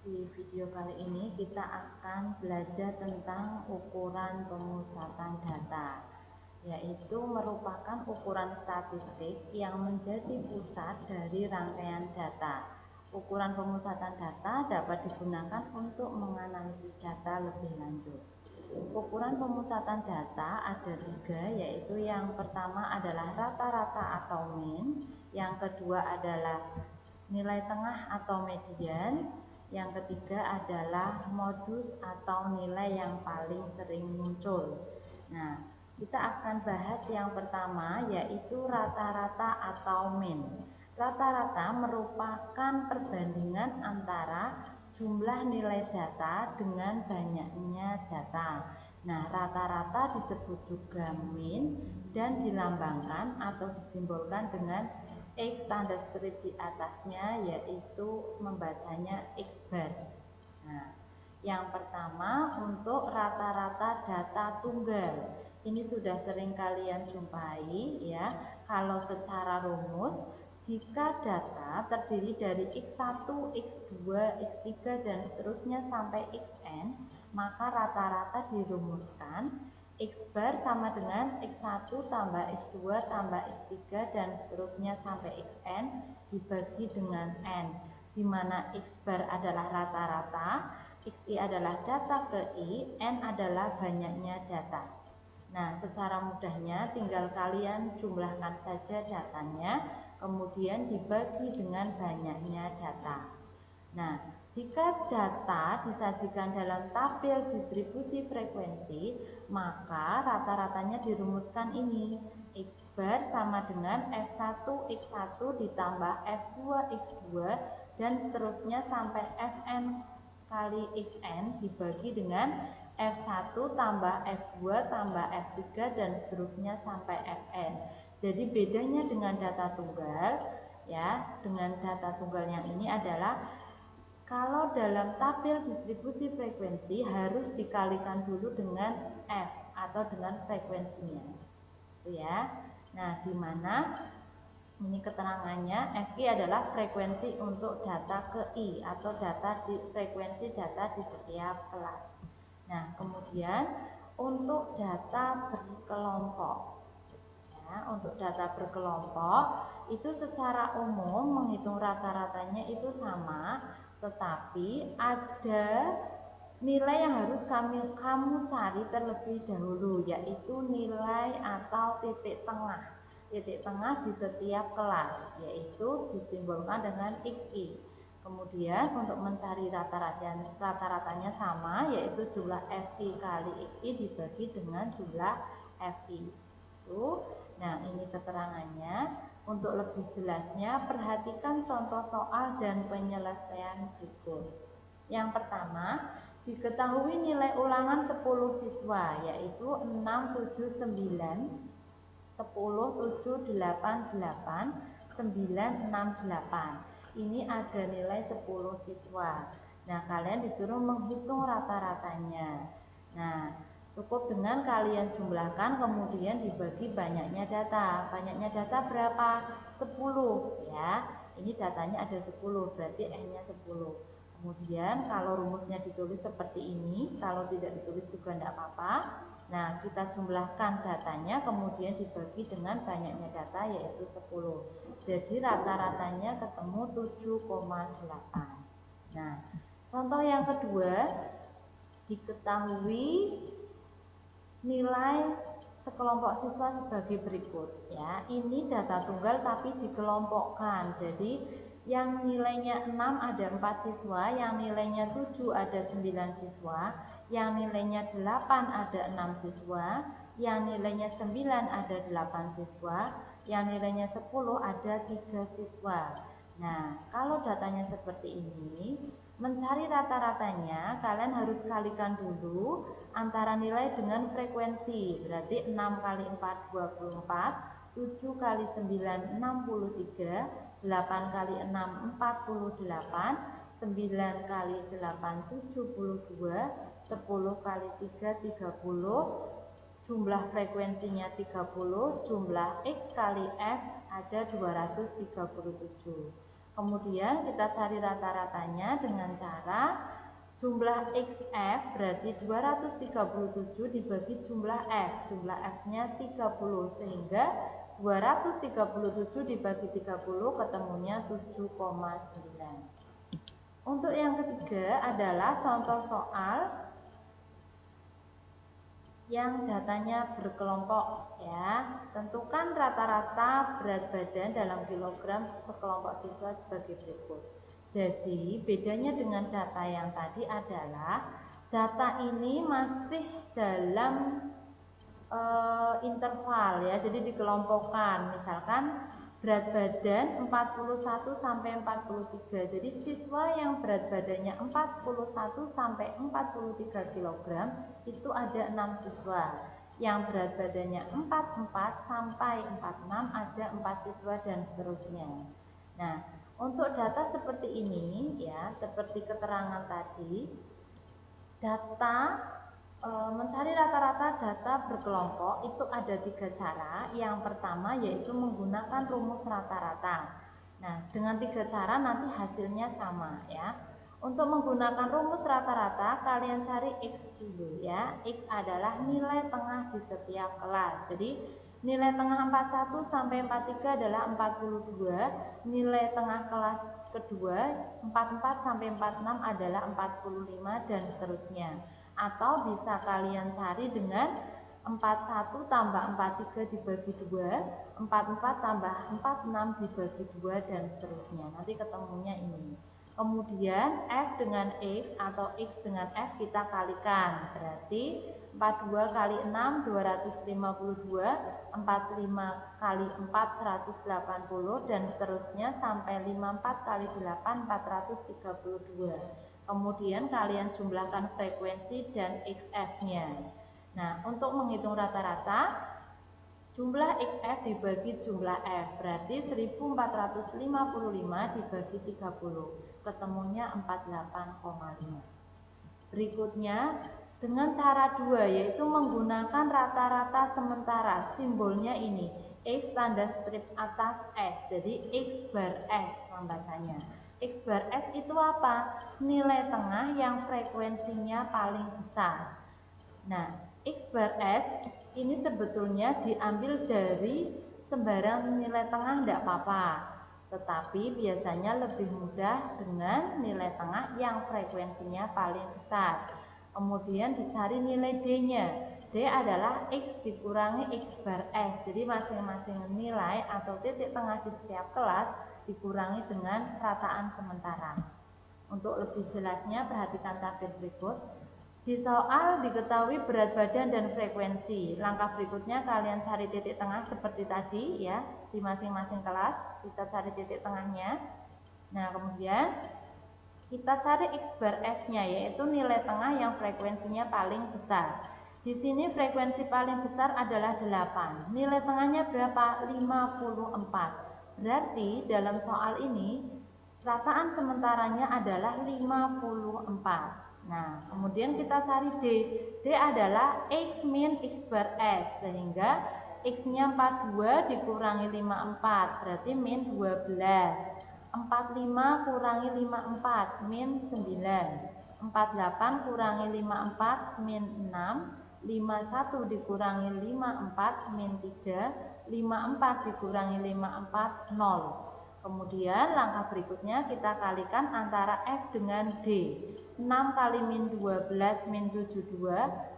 Di video kali ini kita akan belajar tentang ukuran pemusatan data, yaitu merupakan ukuran statistik yang menjadi pusat dari rangkaian data. Ukuran pemusatan data dapat digunakan untuk menganalisis data lebih lanjut. Ukuran pemusatan data ada 3, yaitu yang pertama adalah rata-rata atau mean, yang kedua adalah nilai tengah atau median, yang ketiga adalah modus atau nilai yang paling sering muncul. Nah, kita akan bahas yang pertama, yaitu rata-rata atau mean. Rata-rata merupakan perbandingan antara jumlah nilai data dengan banyaknya data. Nah, rata-rata disebut juga mean dan dilambangkan atau disimbolkan dengan X tanda strip di atasnya, yaitu membacanya X bar. Nah, yang pertama untuk rata-rata data tunggal. Ini sudah sering kalian jumpai ya. Kalau secara rumus, jika data terdiri dari X1, X2, X3 dan seterusnya sampai Xn, maka rata-rata dirumuskan X bar sama dengan X1 tambah X2 tambah X3 dan seterusnya sampai Xn dibagi dengan N, di mana X bar adalah rata-rata, Xi adalah data ke I, N adalah banyaknya data. Nah, secara mudahnya tinggal kalian jumlahkan saja datanya, kemudian dibagi dengan banyaknya data. Nah, jika data disajikan dalam tabel distribusi frekuensi, maka rata-ratanya dirumuskan ini. X bar sama dengan F1 X1 ditambah F2 X2 dan seterusnya sampai Fn kali Xn dibagi dengan F1 tambah F2 tambah F3 dan seterusnya sampai Fn. Jadi bedanya dengan data tunggal ya, dengan data tunggal yang ini adalah kalau dalam tabel distribusi frekuensi harus dikalikan dulu dengan F atau dengan frekuensinya. Itu ya. Nah, di mana ini keterangannya Fi adalah frekuensi untuk data ke I atau data di frekuensi data di setiap kelas. Nah, kemudian untuk data berkelompok. Ya, untuk data berkelompok itu secara umum menghitung rata-ratanya itu sama, tetapi ada nilai yang harus kamu cari terlebih dahulu, yaitu nilai atau titik tengah. Titik tengah di setiap kelas, yaitu disimbolkan dengan Xi. Kemudian untuk mencari rata-ratanya sama, yaitu jumlah Fi kali Xi dibagi dengan jumlah Fi. Nah, ini keterangannya. Untuk lebih jelasnya, perhatikan contoh soal dan penyelesaian berikut. Yang pertama, diketahui nilai ulangan 10 siswa, yaitu 6, 7, 9, 10, 7, 8, 8, 9, 6, 8. Ini ada nilai 10 siswa. Nah, kalian disuruh menghitung rata-ratanya. Nah, cukup dengan kalian jumlahkan kemudian dibagi banyaknya data. Banyaknya data berapa? 10 ya. Ini datanya ada 10, berarti N-nya 10. Kemudian kalau rumusnya ditulis seperti ini, kalau tidak ditulis juga tidak apa-apa. Nah, kita jumlahkan datanya kemudian dibagi dengan banyaknya data yaitu 10. Jadi rata-ratanya ketemu 7,8. Nah, contoh yang kedua, diketahui nilai sekelompok siswa sebagai berikut ya. Ini data tunggal tapi dikelompokkan. Jadi yang nilainya 6 ada 4 siswa, yang nilainya 7 ada 9 siswa, yang nilainya 8 ada 6 siswa, yang nilainya 9 ada 8 siswa, yang nilainya 10 ada 3 siswa. Nah, kalau datanya seperti ini, mencari rata-ratanya, kalian harus kalikan dulu antara nilai dengan frekuensi. Berarti 6 kali 4, 24, 7 kali 9, 63, 8 kali 6, 48, 9 kali 8, 72, 10 kali 3, 30, jumlah frekuensinya 30, jumlah X kali F ada 237. Kemudian kita cari rata-ratanya dengan cara jumlah XF berarti 237 dibagi jumlah F. Jumlah F-nya 30, sehingga 237 dibagi 30 ketemunya 7,9. Untuk yang ketiga adalah contoh soal yang datanya berkelompok ya. Tentukan rata-rata berat badan dalam kilogram sekelompok siswa sebagai berikut. Jadi bedanya dengan data yang tadi adalah data ini masih dalam interval ya. Jadi dikelompokkan. Misalkan berat badan 41 sampai 43. Jadi siswa yang berat badannya 41 sampai 43 kg itu ada 6 siswa. Yang berat badannya 44 sampai 46 ada 4 siswa dan seterusnya. Nah, untuk data seperti ini ya, seperti keterangan tadi, data mencari rata-rata data berkelompok itu ada 3 cara. Yang pertama yaitu menggunakan rumus rata-rata. Nah, dengan 3 cara nanti hasilnya sama ya. Untuk menggunakan rumus rata-rata kalian cari X dulu ya. X adalah nilai tengah di setiap kelas. Jadi nilai tengah 41 sampai 43 adalah 42. Nilai tengah kelas kedua 44 sampai 46 adalah 45 dan seterusnya. Atau bisa kalian cari dengan 41 tambah 43 dibagi 2, 44 tambah 46 dibagi 2 dan seterusnya. Nanti ketemunya ini. Kemudian F dengan X atau X dengan F kita kalikan. Berarti 42 kali 6 252, 45 kali 4 180 dan seterusnya sampai 54 kali 8 432. Kemudian kalian jumlahkan frekuensi dan XF-nya. Nah, untuk menghitung rata-rata, jumlah XF dibagi jumlah F, berarti 1455 dibagi 30, ketemunya 48,5. Berikutnya, dengan cara 2, yaitu menggunakan rata-rata sementara, simbolnya ini, X tanda strip atas S, jadi X bar S membacanya. X bar S itu apa? Nilai tengah yang frekuensinya paling besar. Nah, X bar S ini sebetulnya diambil dari sembarang nilai tengah tidak apa-apa. Tetapi biasanya lebih mudah dengan nilai tengah yang frekuensinya paling besar. Kemudian dicari nilai D-nya. D adalah X dikurangi X bar S. Jadi masing-masing nilai atau titik tengah di setiap kelas dikurangi dengan rataan sementara. Untuk lebih jelasnya perhatikan tabel berikut. Di soal diketahui berat badan dan frekuensi. Langkah berikutnya kalian cari titik tengah seperti tadi ya. Di masing-masing kelas kita cari titik tengahnya. Nah, kemudian kita cari X bar S-nya, yaitu nilai tengah yang frekuensinya paling besar. Di sini frekuensi paling besar adalah 8. Nilai tengahnya berapa? 54. Berarti dalam soal ini rataan sementaranya adalah 54. Nah, kemudian kita cari D. D adalah X min X bar S, sehingga X-nya 42 dikurangi 54, berarti min 12. 45 kurangi 54, min 9. 48 kurangi 54, min 6. 51 dikurangi 54, min 3. 54 dikurangi 54, 0. Kemudian langkah berikutnya kita kalikan antara F dengan D. 6 kali min 12 min 72,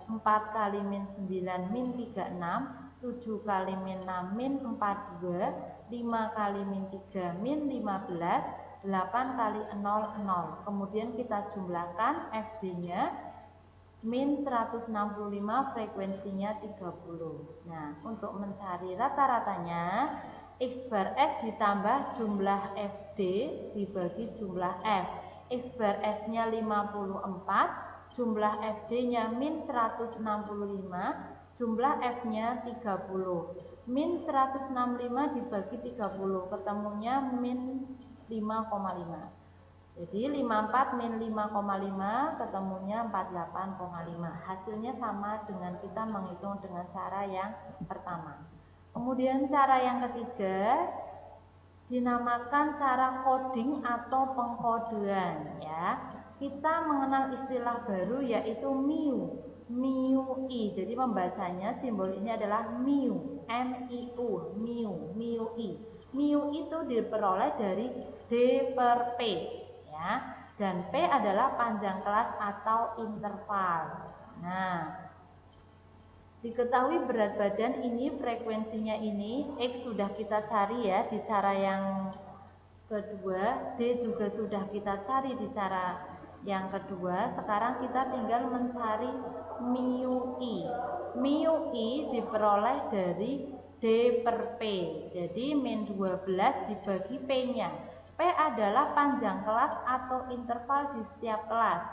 4 kali min 9 min 36, 7 kali min 6 min 42, 5 kali min 3 min 15, 8 kali 0, 0. Kemudian kita jumlahkan FD-nya min 165, frekuensinya 30. Nah, untuk mencari rata-ratanya, X bar S ditambah jumlah FD dibagi jumlah F. X bar S-nya 54, jumlah FD-nya min 165, jumlah F-nya 30. Min 165 dibagi 30, ketemunya min 5,5. Jadi 54 min 5,5 ketemunya 48,5. Hasilnya sama dengan kita menghitung dengan cara yang pertama. Kemudian cara yang ketiga, dinamakan cara coding atau pengkodean ya. Kita mengenal istilah baru yaitu MIU. MIUI. Jadi membacanya simbol ini adalah MIU, MIU, MIU, MIUI. MIU itu diperoleh dari D per P ya. Dan P adalah panjang kelas atau interval. Nah, diketahui berat badan ini, frekuensinya ini, X sudah kita cari ya di cara yang kedua, D juga sudah kita cari di cara yang kedua. Sekarang kita tinggal mencari mu I. Mu I diperoleh dari D per P. Jadi min 12 dibagi P-nya. P adalah panjang kelas atau interval di setiap kelas.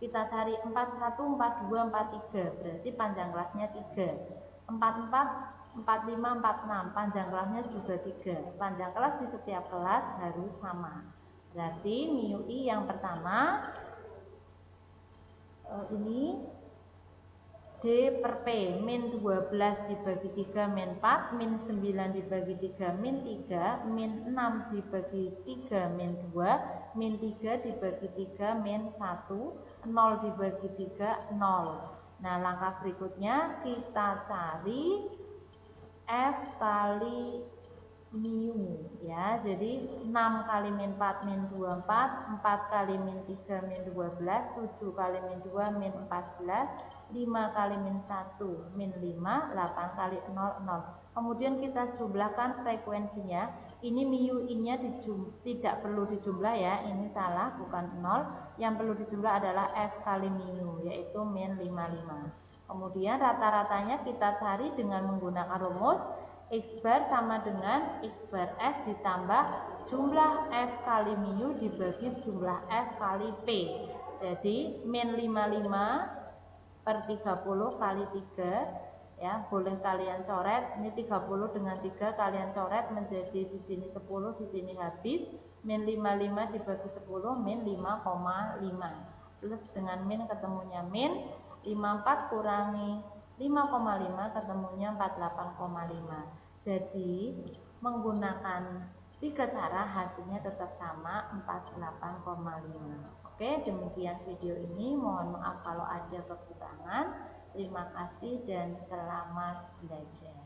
Kita cari 41, 42, 43. Berarti panjang kelasnya 3. 44, 45, 46. Panjang kelasnya juga 3. Panjang kelas di setiap kelas harus sama. Berarti mu I yang pertama ini D per P, min 12 dibagi 3 min 4, min 9 dibagi 3 min 3, min 6 dibagi 3 min 2, min 3 dibagi 3 min 1, 0 dibagi 3, 0. Nah, langkah berikutnya kita cari F kali mu ya. Jadi 6 kali min 4 min 24, 4 kali min 3 min 12, 7 kali min 2 min 14, 5 kali min 1 min 5, 8 kali 0, 0. Kemudian kita jumlahkan frekuensinya. Ini mu nya tidak perlu dijumlah ya, ini salah, bukan 0. Yang perlu dijumlah adalah F kali mu, yaitu min 55. Kemudian rata-ratanya kita cari dengan menggunakan rumus X bar sama dengan X bar F ditambah jumlah F kali mu dibagi jumlah F kali P. Jadi min 55 per 30 kali 3 ya, boleh kalian coret. Ini 30 dengan 3 kalian coret menjadi di sini 10, di sini habis. Min 55 dibagi 10 min 5,5 plus dengan min ketemunya min 54 kurangi 5,5 ketemunya 48,5. Jadi menggunakan 3 cara hasilnya tetap sama 48,5. Oke, demikian video ini. Mohon maaf kalau ada kekurangan. Terima kasih dan selamat belajar.